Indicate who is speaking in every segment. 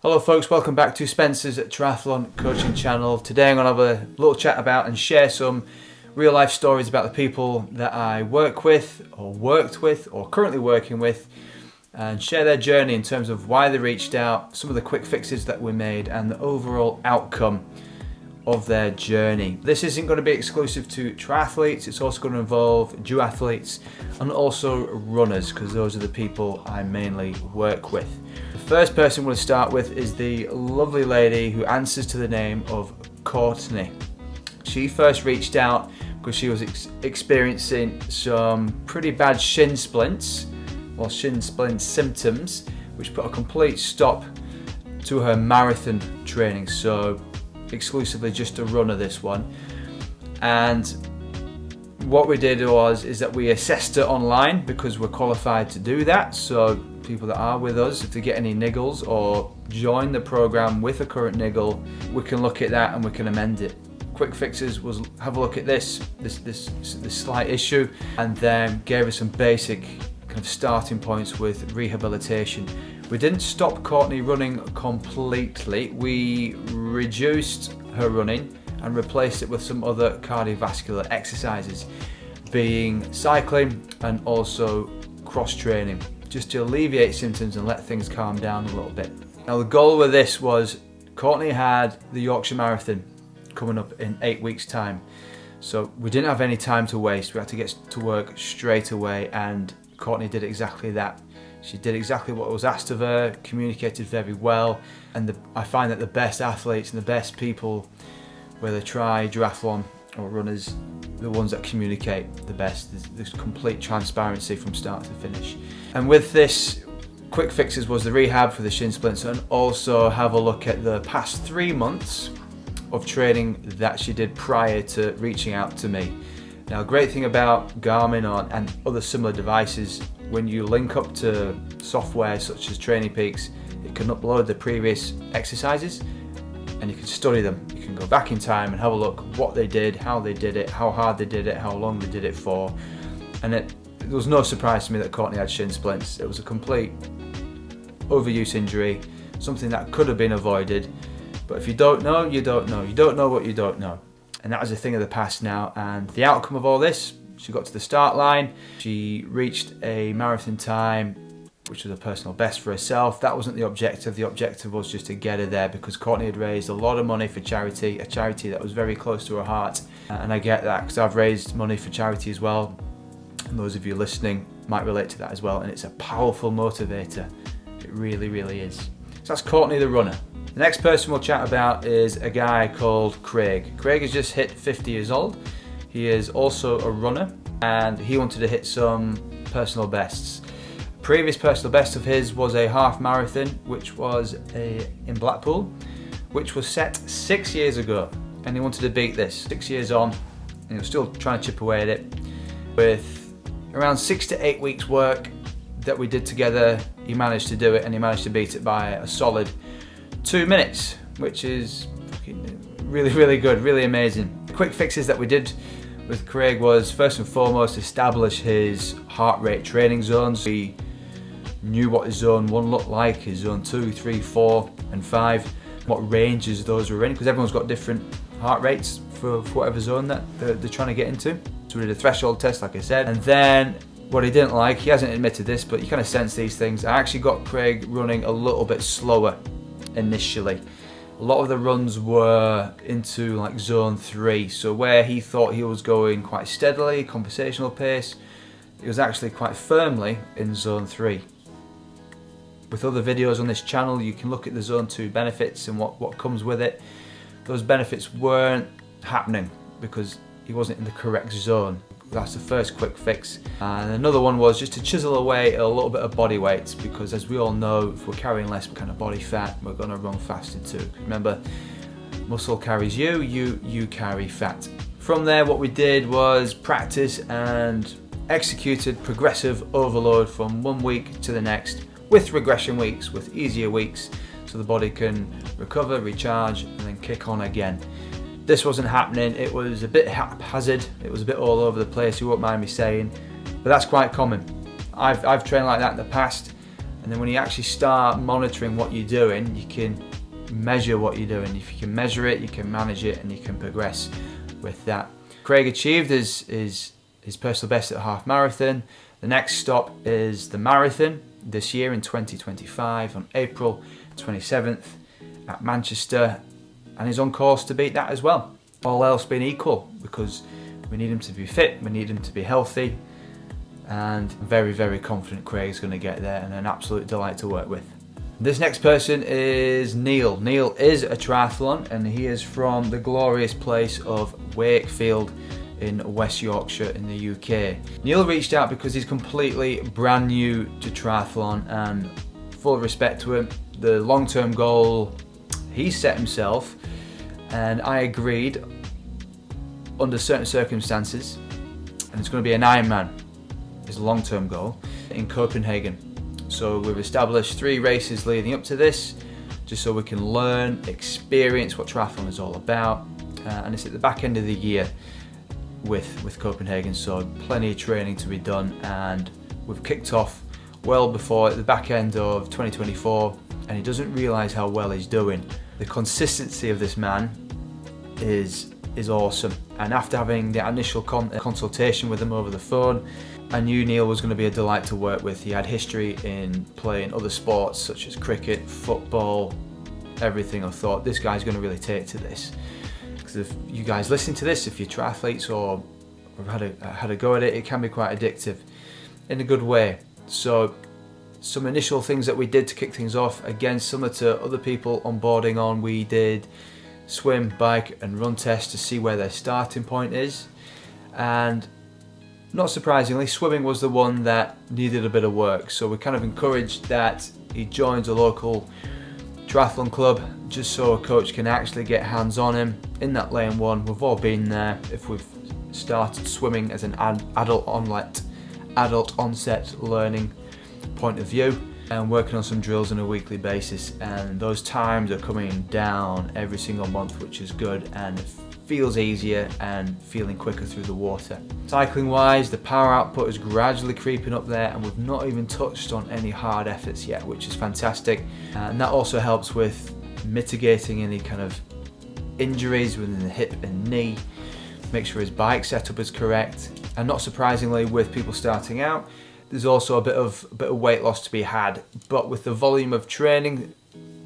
Speaker 1: Hello folks, welcome back to Spencer's Triathlon Coaching Channel. Today I'm going to have a little chat about and share some real life stories about the people that I work with or worked with or currently working with, and share their journey in terms of why they reached out, some of the quick fixes that we made and the overall outcome of their journey. This isn't going to be exclusive to triathletes, it's also going to involve duathletes and also runners, because those are the people I mainly work with. The first person we'll start with is the lovely lady who answers to the name of Courtney. She first reached out because she was experiencing some pretty bad shin splints or shin splint symptoms, which put a complete stop to her marathon training. So exclusively just a runner, this one. And what we did is that we assessed her online, because we're qualified to do that. So people that are with us, if they get any niggles or join the program with a current niggle, we can look at that and we can amend it. Quick fixes was have a look at this slight issue, and then gave us some basic kind of starting points with rehabilitation. We didn't stop Courtney running completely. We reduced her running and replaced it with some other cardiovascular exercises, being cycling and also cross training, just to alleviate symptoms and let things calm down a little bit. Now the goal with this was, Courtney had the Yorkshire Marathon coming up in 8 weeks time. So we didn't have any time to waste. We had to get to work straight away, and Courtney did exactly that. She did exactly what was asked of her, communicated very well, and I find that the best athletes and the best people, whether triathlon or runners, the ones that communicate the best. There's complete transparency from start to finish. And with this, quick fixes was the rehab for the shin splints, and also have a look at the past 3 months of training that she did prior to reaching out to me. Now, the great thing about Garmin and other similar devices, when you link up to software such as Training Peaks, it can upload the previous exercises and you can study them. You can go back in time and have a look what they did, how they did it, how hard they did it, how long they did it for. And it was no surprise to me that Courtney had shin splints. It was a complete overuse injury, something that could have been avoided. But if you don't know, you don't know. You don't know what you don't know. And that was a thing of the past now. And the outcome of all this, she got to the start line. She reached a marathon time, which was a personal best for herself. That wasn't the objective. The objective was just to get her there, because Courtney had raised a lot of money for charity, a charity that was very close to her heart. And I get that, because I've raised money for charity as well. And those of you listening might relate to that as well. And it's a powerful motivator. It really, really is. So that's Courtney the runner. The next person we'll chat about is a guy called Craig. Craig has just hit 50 years old. He is also a runner, and he wanted to hit some personal bests. Previous personal best of his was a half marathon, which was in Blackpool, which was set 6 years ago, and he wanted to beat this 6 years on, and he was still trying to chip away at it. With around 6 to 8 weeks work that we did together, he managed to do it, and he managed to beat it by a solid 2 minutes, which is really, really good, really amazing. The quick fixes that we did with Craig was, first and foremost, establish his heart rate training zones. We knew what his zone 1 looked like, his zone 2, 3, 4 and 5, what ranges those were in, because everyone's got different heart rates for whatever zone that they're trying to get into. So we did a threshold test, like I said. And then what he didn't like, he hasn't admitted this, but you kind of sense these things. I actually got Craig running a little bit slower initially. A lot of the runs were into like zone 3, so where he thought he was going quite steadily, conversational pace, it was actually quite firmly in zone 3. With other videos on this channel, you can look at the zone 2 benefits and what comes with it. Those benefits weren't happening because he wasn't in the correct zone. That's the first quick fix. And another one was just to chisel away a little bit of body weight, because as we all know, if we're carrying less kind of body fat, we're going to run faster too. Remember, muscle carries you carry fat. From there, what we did was practice and executed progressive overload from 1 week to the next, with regression weeks, with easier weeks, so the body can recover, recharge, and then kick on again. This wasn't happening. It was a bit haphazard. It was a bit all over the place, you won't mind me saying, but that's quite common. I've trained like that in the past, And then when you actually start monitoring what you're doing, you can measure what you're doing. If you can measure it, you can manage it, and you can progress with that. Craig achieved his personal best at a half marathon. The next stop is the marathon this year in 2025 on April 27th at Manchester, and he's on course to beat that as well. All else being equal, because we need him to be fit, we need him to be healthy, and I'm very, very confident Craig's going to get there, and an absolute delight to work with. This next person is Neil. Neil is a triathlon, and he is from the glorious place of Wakefield in West Yorkshire in the UK. Neil reached out because he's completely brand new to triathlon, and full respect to him, the long-term goal he set himself, and I agreed under certain circumstances, and it's going to be an Ironman, his long-term goal, in Copenhagen. So we've established 3 races leading up to this, just so we can learn, experience what triathlon is all about, and it's at the back end of the year with Copenhagen, so plenty of training to be done, and we've kicked off well before at the back end of 2024, and he doesn't realise how well he's doing. The consistency of this man is awesome, and after having the initial consultation with him over the phone, I knew Neil was going to be a delight to work with. He had history in playing other sports such as cricket, football, everything. I thought this guy's going to really take to this. Because if you guys listen to this, if you're triathletes or had a go at it, it can be quite addictive in a good way. So some initial things that we did to kick things off, again similar to other people onboarding on, we did swim, bike and run tests to see where their starting point is, and not surprisingly swimming was the one that needed a bit of work, so we kind of encouraged that he joins a local triathlon club just so a coach can actually get hands on him in that lane 1. We've all been there if we've started swimming as an adult onset learning point of view, and working on some drills on a weekly basis, and those times are coming down every single month, which is good, and it feels easier and feeling quicker through the water. Cycling wise, the power output is gradually creeping up there, and we've not even touched on any hard efforts yet, which is fantastic, and that also helps with mitigating any kind of injuries within the hip and knee. Make sure his bike setup is correct, and not surprisingly with people starting out, there's also a bit of weight loss to be had, but with the volume of training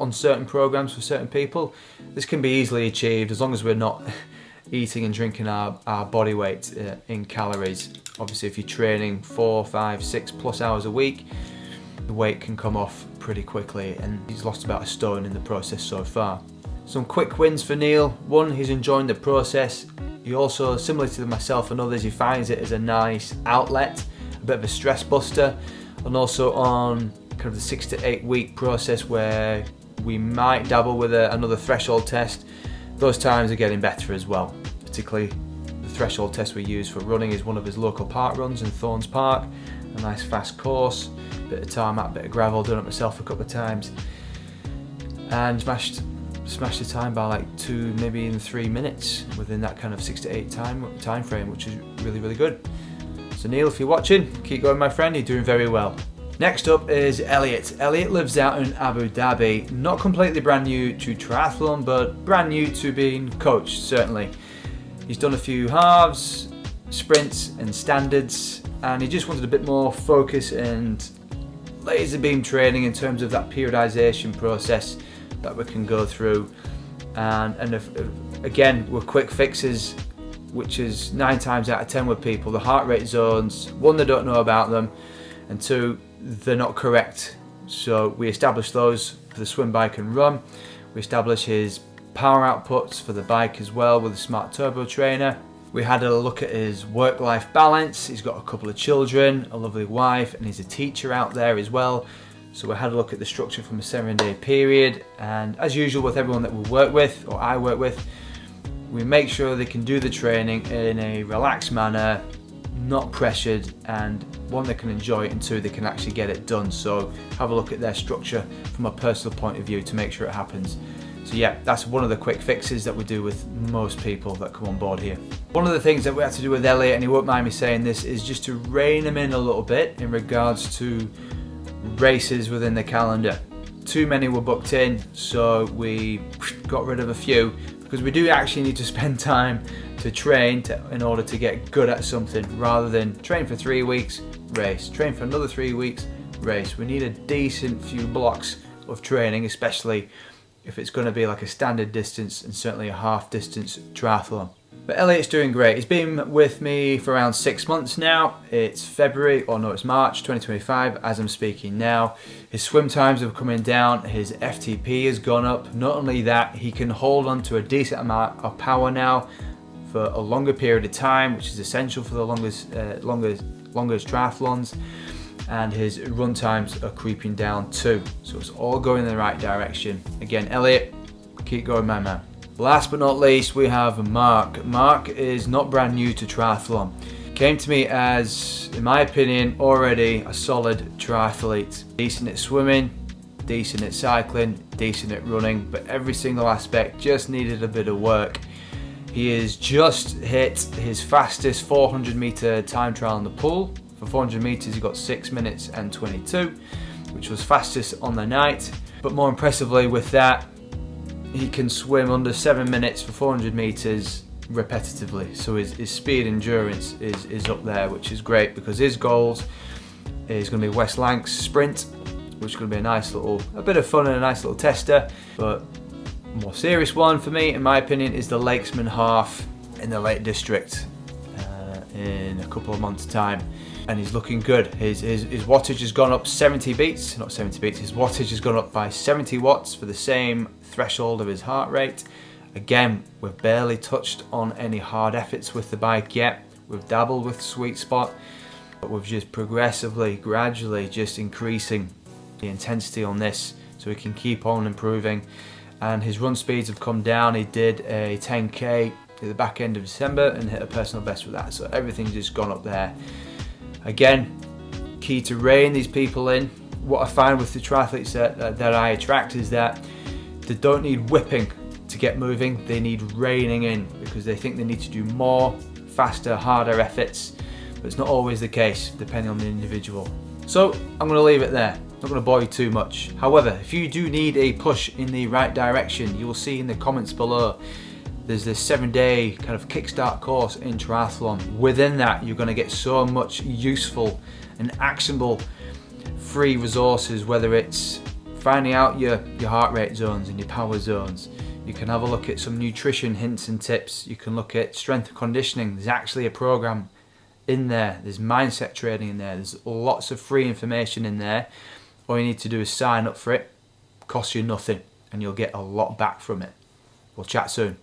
Speaker 1: on certain programs for certain people, this can be easily achieved as long as we're not eating and drinking our body weight in calories. Obviously if you're training 4, 5, 6 plus hours a week, the weight can come off pretty quickly, and he's lost about a stone in the process so far. Some quick wins for Neil. 1, he's enjoying the process. He also, similar to myself and others, he finds it as a nice outlet, a bit of a stress buster, and also on kind of the 6 to 8 week process where we might dabble with another threshold test. Those times are getting better as well. Particularly the threshold test we use for running is one of his local park runs in Thorns Park, a nice fast course, bit of tarmac, bit of gravel, done it myself a couple of times, and smashed the time by like 2, maybe even 3 minutes within that kind of 6 to 8 time frame, which is really, really good. So Neil, if you're watching, keep going my friend, you're doing very well. Next up is Elliot. Elliot lives out in Abu Dhabi, not completely brand new to triathlon, but brand new to being coached, certainly. He's done a few halves, sprints and standards, and he just wanted a bit more focus and laser beam training in terms of that periodization process that we can go through. And again, with quick fixes, which is 9 times out of 10 with people, the heart rate zones, 1, they don't know about them, and 2, they're not correct. So we established those for the swim, bike and run. We established his power outputs for the bike as well with a smart turbo trainer. We had a look at his work-life balance. He's got a couple of children, a lovely wife, and he's a teacher out there as well. So we had a look at the structure from a 7-day period, and as usual with everyone that we work with, or I work with, we make sure they can do the training in a relaxed manner, not pressured, and 1, they can enjoy it, and 2, they can actually get it done. So have a look at their structure from a personal point of view to make sure it happens. So yeah, that's one of the quick fixes that we do with most people that come on board here. One of the things that we had to do with Elliot, and he won't mind me saying this, is just to rein him in a little bit in regards to races within the calendar. Too many were booked in, so we got rid of a few, because we do actually need to spend time to train in order to get good at something, rather than train for 3 weeks, race, train for another 3 weeks, race. We need a decent few blocks of training, especially if it's going to be like a standard distance and certainly a half distance triathlon. But Elliot's doing great. He's been with me for around 6 months now. It's February, or no, it's March 2025 as I'm speaking now. His swim times have coming down, his FTP has gone up. Not only that, he can hold on to a decent amount of power now for a longer period of time, which is essential for the longest triathlons. And his run times are creeping down too. So it's all going in the right direction. Again, Elliot, keep going, my man. Last but not least, we have Mark. Mark is not brand new to triathlon. Came to me as, in my opinion, already a solid triathlete. Decent at swimming, decent at cycling, decent at running, but every single aspect just needed a bit of work. He has just hit his fastest 400 meter time trial in the pool. For 400 meters, he got 6 minutes and 22, which was fastest on the night. But more impressively with that, he can swim under 7 minutes for 400 meters repetitively. So his speed endurance is up there, which is great, because his goals is going to be West Lancs sprint, which is going to be a bit of fun and a nice little tester. But a more serious one for me, in my opinion, is the Lakesman half in the Lake District in a couple of months' time. And he's looking good. His wattage has gone up 70 beats, not 70 beats, his wattage has gone up by 70 watts for the same threshold of his heart rate. Again, we've barely touched on any hard efforts with the bike yet. We've dabbled with sweet spot, but we've just progressively, gradually just increasing the intensity on this so we can keep on improving. And his run speeds have come down. He did a 10k at the back end of December and hit a personal best with that. So everything's just gone up there. Again, key to rein these people in. What I find with the triathletes that I attract is that they don't need whipping to get moving, they need reining in, because they think they need to do more, faster, harder efforts, but it's not always the case depending on the individual. So I'm going to leave it there, not going to bore you too much. However, if you do need a push in the right direction, you will see in the comments below there's this 7-day kind of kickstart course in triathlon. Within that, you're going to get so much useful and actionable free resources, whether it's finding out your heart rate zones and your power zones. You can have a look at some nutrition hints and tips. You can look at strength and conditioning. There's actually a program in there. There's mindset training in there. There's lots of free information in there. All you need to do is sign up for it. Costs you nothing and you'll get a lot back from it. We'll chat soon.